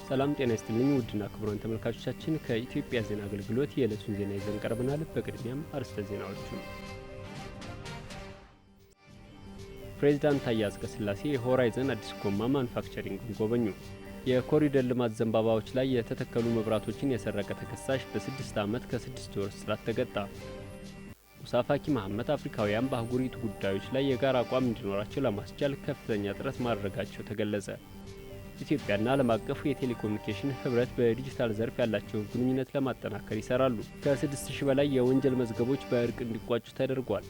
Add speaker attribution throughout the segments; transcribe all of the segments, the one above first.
Speaker 1: ሰላም ጤና ይስጥልኝ ውድና ክቡራን ተመልካቾቻችን ከኢትዮጵያ ዜና አገልግሎት የዕለቱን ዜና ይዘን ቀርበናል። በቅድሚያም አርዕስተ ዜናዎቹ። ፕሬዝዳንት ታዬ አጽቀሥላሴ የሆራይዘን አዲስ ጎማ ማኑፋክቸሪንግን ጎበኙ። የኮሪደር ልማት ዘንባባዎች ላይ የተተከሉ መብራቶችን የሰረቀ ተከሳሽ በ6 ዓመት ከ6 ወር እስራት ተቀጣ። ሙሳ ፋኪ መሐመድ አፍሪካውያን በአህጉሪቱ ጉዳዮች ላይ የጋራ አቋም እንዲኖራቸው ለማስቻል ከፍተኛ ጥረት ማድረጋቸው ተገለጸ። ኢትዮጵያና ዓለም አቀፉ የቴሌኮሙኒኬሽን ህብረት በዲጂታል ዘርፍ ያላቸውን ግንኙነት ለማጠናከር ይሰራሉ። ከ6000 በላይ የወንጀል መዝገቦች በእርቅ እንዲቋጩ ተደርጓል።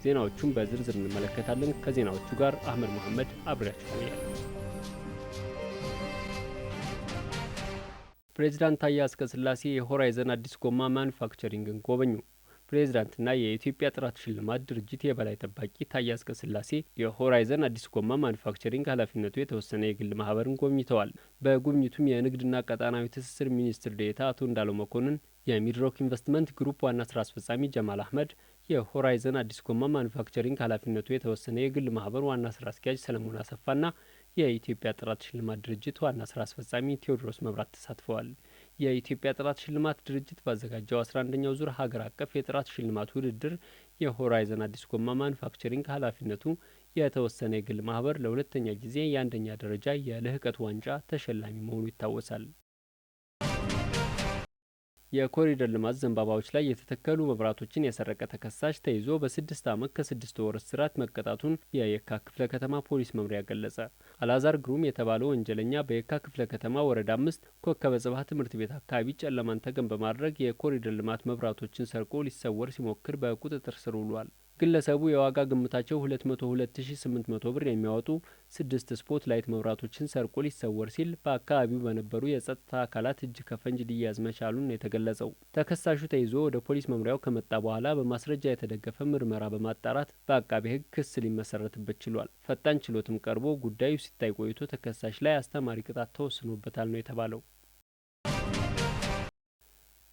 Speaker 1: ዜናዎቹን በዝርዝር እንመለከታለን። ከዜናዎቹ ጋር አህመድ መሐመድ አብሬያችሁ ቆያለሁ። ፕሬዝዳንት ታዬ አጽቀሥላሴ የሆራይዘን አዲስ ጎማ ማኑፋክቸሪንግን ጎበኙ። ፕሬዝዳንትና የኢትዮጵያ ጥራት ሽልማት ድርጅት የበላይ ጠባቂ ታዬ አጽቀሥላሴ የሆራይዘን አዲስ ጎማ ማኑፋክቸሪንግ ኃላፊነቱ የተወሰነ የግል ማህበርን ጎብኝተዋል። በጉብኝቱም የንግድና ቀጣናዊ ትስስር ሚኒስትር ዴኤታ አቶ እንዳለው መኮንን፣ የሚድሮክ ኢንቨስትመንት ግሩፕ ዋና ስራ አስፈጻሚ ጀማል አህመድ፣ የሆራይዘን አዲስ ጎማ ማኑፋክቸሪንግ ኃላፊነቱ የተወሰነ የግል ማህበር ዋና ስራ አስኪያጅ ሰለሞን አሰፋና የኢትዮጵያ ጥራት ሽልማት ድርጅት ዋና ስራ አስፈጻሚ ቴዎድሮስ መብራት ተሳትፈዋል። የኢትዮጵያ ጥራት ሽልማት ድርጅት ባዘጋጀው 11ኛው ዙር ሀገር አቀፍ የጥራት ሽልማት ውድድር የሆራይዘን አዲስ ጎማ ማኑፋክቸሪንግ ኃላፊነቱ የተወሰነ የግል ማህበር ለሁለተኛ ጊዜ የአንደኛ ደረጃ የልህቀት ዋንጫ ተሸላሚ መሆኑ ይታወሳል። የኮሪደር ልማት ዘንባባዎች ላይ የተተከሉ መብራቶችን የሰረቀ ተከሳሽ ተይዞ በ6 ዓመት ከ6 ወር እስራት መቀጣቱን የየካ ክፍለ ከተማ ፖሊስ መምሪያ ገለጸ። አልአዛር ግሩም የተባለው ወንጀለኛ በየካ ክፍለ ከተማ ወረዳ 5 ኮከበ ጽባህ ትምህርት ቤት አካባቢ ጨለማን ተገን በማድረግ የኮሪደር ልማት መብራቶችን ሰርቆ ሊሰወር ሲሞክር በቁጥጥር ስር ውሏል። ግለሰቡ የዋጋ ግምታቸው 202,800 ብር የሚያወጡ 6 ስፖት ላይት መብራቶችን ሰርቆ ሊሰወር ሲል በአካባቢው በነበሩ የጸጥታ አካላት እጅ ከፈንጅ ሊያዝ መቻሉን የተገለጸው። ተከሳሹ ተይዞ ወደ ፖሊስ መምሪያው ከመጣ በኋላ በማስረጃ የተደገፈ ምርመራ በማጣራት በአቃቤ ሕግ ክስ ሊመሰረትበት ችሏል። ፈጣን ችሎትም ቀርቦ ጉዳዩ ሲታይ ቆይቶ ተከሳሽ ላይ አስተማሪ ቅጣት ተወስኖበታል ነው የተባለው።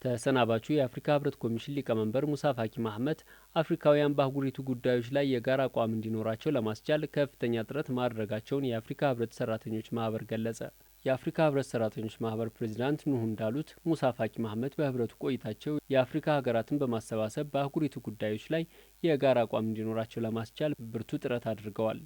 Speaker 1: ተሰናባቹ የአፍሪካ ህብረት ኮሚሽን ሊቀመንበር ሙሳ ፋኪ መሐመድ አፍሪካውያን በአህጉሪቱ ጉዳዮች ላይ የጋራ አቋም እንዲኖራቸው ለማስቻል ከፍተኛ ጥረት ማድረጋቸውን የአፍሪካ ህብረት ሰራተኞች ማህበር ገለጸ። የአፍሪካ ህብረት ሰራተኞች ማህበር ፕሬዚዳንት ኑሁ እንዳሉት ሙሳ ፋኪ መሐመድ በህብረቱ ቆይታቸው የአፍሪካ ሀገራትን በማሰባሰብ በአህጉሪቱ ጉዳዮች ላይ የጋራ አቋም እንዲኖራቸው ለማስቻል ብርቱ ጥረት አድርገዋል።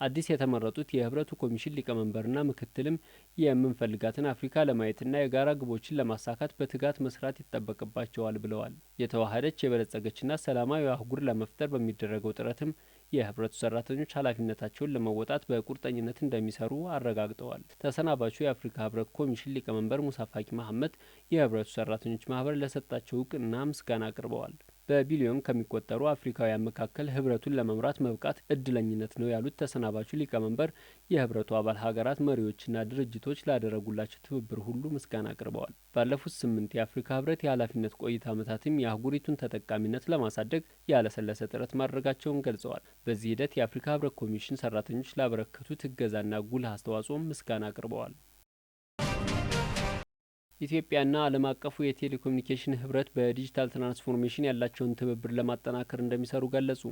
Speaker 1: አዲስ የተመረጡት የህብረቱ ኮሚሽን ሊቀመንበርና ምክትልም የምንፈልጋትን አፍሪካ ለማየትና የጋራ ግቦችን ለማሳካት በትጋት መስራት ይጠበቅባቸዋል ብለዋል። የተዋሃደች የበለጸገችና ሰላማዊ አህጉር ለመፍጠር በሚደረገው ጥረትም የህብረቱ ሰራተኞች ኃላፊነታቸውን ለመወጣት በቁርጠኝነት እንደሚሰሩ አረጋግጠዋል። ተሰናባቹ የአፍሪካ ህብረት ኮሚሽን ሊቀመንበር ሙሳ ፋኪ መሐመድ የህብረቱ ሰራተኞች ማህበር ለሰጣቸው እውቅና ምስጋና አቅርበዋል። በቢሊዮን ከሚቆጠሩ አፍሪካውያን መካከል ህብረቱን ለመምራት መብቃት እድለኝነት ነው ያሉት ተሰናባቹ ሊቀመንበር የህብረቱ አባል ሀገራት መሪዎችና ድርጅቶች ላደረጉላቸው ትብብር ሁሉ ምስጋና አቅርበዋል። ባለፉት 8 የአፍሪካ ህብረት የኃላፊነት ቆይታ ዓመታትም የአህጉሪቱን ተጠቃሚነት ለማሳደግ ያለሰለሰ ጥረት ማድረጋቸውን ገልጸዋል። በዚህ ሂደት የአፍሪካ ህብረት ኮሚሽን ሰራተኞች ላበረከቱት እገዛና ጉልህ አስተዋጽኦም ምስጋና አቅርበዋል። ኢትዮጵያና ዓለም አቀፉ የቴሌኮሙኒኬሽን ህብረት በዲጂታል ትራንስፎርሜሽን ያላቸውን ትብብር ለማጠናከር እንደሚሰሩ ገለጹ።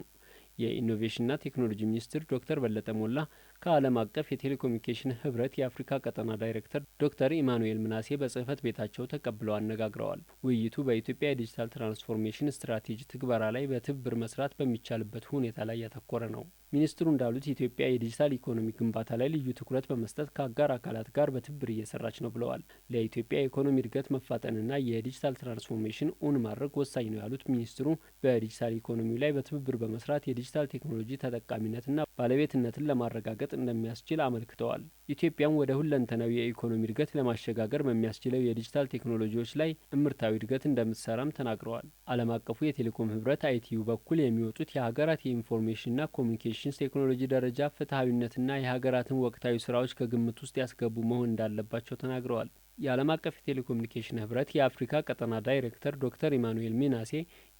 Speaker 1: የኢኖቬሽንና ቴክኖሎጂ ሚኒስትር ዶክተር በለጠ ሞላ ከዓለም አቀፍ የቴሌኮሙኒኬሽን ህብረት የአፍሪካ ቀጠና ዳይሬክተር ዶክተር ኢማኑኤል ምናሴ በጽህፈት ቤታቸው ተቀብለው አነጋግረዋል። ውይይቱ በኢትዮጵያ የዲጂታል ትራንስፎርሜሽን ስትራቴጂ ትግበራ ላይ በትብብር መስራት በሚቻልበት ሁኔታ ላይ ያተኮረ ነው። ሚኒስትሩ እንዳሉት ኢትዮጵያ የዲጂታል ኢኮኖሚ ግንባታ ላይ ልዩ ትኩረት በመስጠት ከአጋር አካላት ጋር በትብብር እየሰራች ነው ብለዋል። ለኢትዮጵያ የኢኮኖሚ እድገት መፋጠንና የዲጂታል ትራንስፎርሜሽን እውን ማድረግ ወሳኝ ነው ያሉት ሚኒስትሩ በዲጂታል ኢኮኖሚው ላይ በትብብር በመስራት የዲጂታል ቴክኖሎጂ ተጠቃሚነትና ባለቤትነትን ለማረጋገጥ እንደሚያስችል አመልክተዋል። ኢትዮጵያም ወደ ሁለንተናዊ የኢኮኖሚ እድገት ለማሸጋገር በሚያስችለው የዲጂታል ቴክኖሎጂዎች ላይ እምርታዊ እድገት እንደምትሰራም ተናግረዋል። ዓለም አቀፉ የቴሌኮም ህብረት አይቲዩ በኩል የሚወጡት የሀገራት የኢንፎርሜሽንና ኮሚኒኬሽን ቴክኖሎጂ ደረጃ ፍትሐዊነትና የሀገራትን ወቅታዊ ስራዎች ከግምት ውስጥ ያስገቡ መሆን እንዳለባቸው ተናግረዋል። የዓለም አቀፍ የቴሌኮሙኒኬሽን ህብረት የአፍሪካ ቀጠና ዳይሬክተር ዶክተር ኢማኑኤል ሚናሴ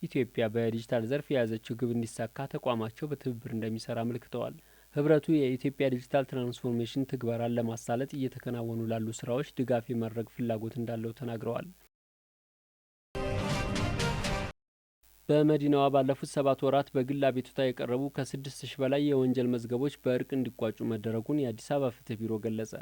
Speaker 1: ኢትዮጵያ በዲጂታል ዘርፍ የያዘችው ግብ እንዲሳካ ተቋማቸው በትብብር እንደሚሰራ አመልክተዋል። ህብረቱ የኢትዮጵያ ዲጂታል ትራንስፎርሜሽን ትግበራን ለማሳለጥ እየተከናወኑ ላሉ ስራዎች ድጋፍ የማድረግ ፍላጎት እንዳለው ተናግረዋል። በመዲናዋ ባለፉት 7 ወራት በግል አቤቱታ የቀረቡ ከ6000 በላይ የወንጀል መዝገቦች በእርቅ እንዲቋጩ መደረጉን የአዲስ አበባ ፍትህ ቢሮ ገለጸ።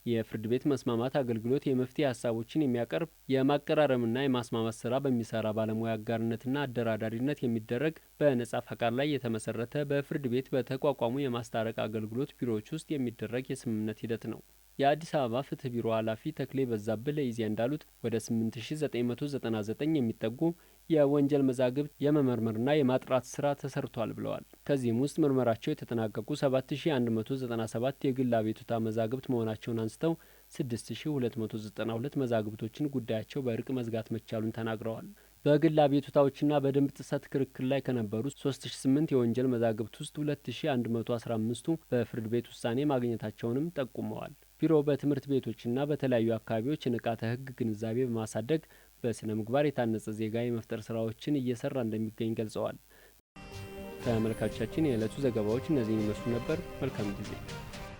Speaker 1: የፍርድ ቤት መስማማት አገልግሎት የመፍትሄ ሀሳቦችን የሚያቀርብ የማቀራረምና የማስማማት ስራ በሚሰራ ባለሙያ አጋርነትና አደራዳሪነት የሚደረግ በነጻ ፈቃድ ላይ የተመሰረተ በፍርድ ቤት በተቋቋሙ የማስታረቅ አገልግሎት ቢሮዎች ውስጥ የሚደረግ የስምምነት ሂደት ነው። የአዲስ አበባ ፍትህ ቢሮ ኃላፊ ተክሌ በዛብህ ለኢዜአ እንዳሉት ወደ 8999 የሚጠጉ የወንጀል መዛግብት የመመርመርና የማጥራት ስራ ተሰርቷል ብለዋል። ከዚህም ውስጥ ምርመራቸው የተጠናቀቁ 7197 የግል አቤቱታ መዛግብት መሆናቸውን አንስተው 6292 መዛግብቶችን ጉዳያቸው በእርቅ መዝጋት መቻሉን ተናግረዋል። በግል አቤቱታዎችና በደንብ ጥሰት ክርክር ላይ ከነበሩ 3008 የወንጀል መዛግብት ውስጥ 2115ቱ በፍርድ ቤት ውሳኔ ማግኘታቸውንም ጠቁመዋል። ቢሮው በትምህርት ቤቶችና በተለያዩ አካባቢዎች የንቃተ ህግ ግንዛቤ በማሳደግ በስነ ምግባር የታነጸ ዜጋ የመፍጠር ስራዎችን እየሰራ እንደሚገኝ ገልጸዋል። ተመልካቾቻችን የዕለቱ ዘገባዎች እነዚህን ይመስሉ ነበር። መልካም ጊዜ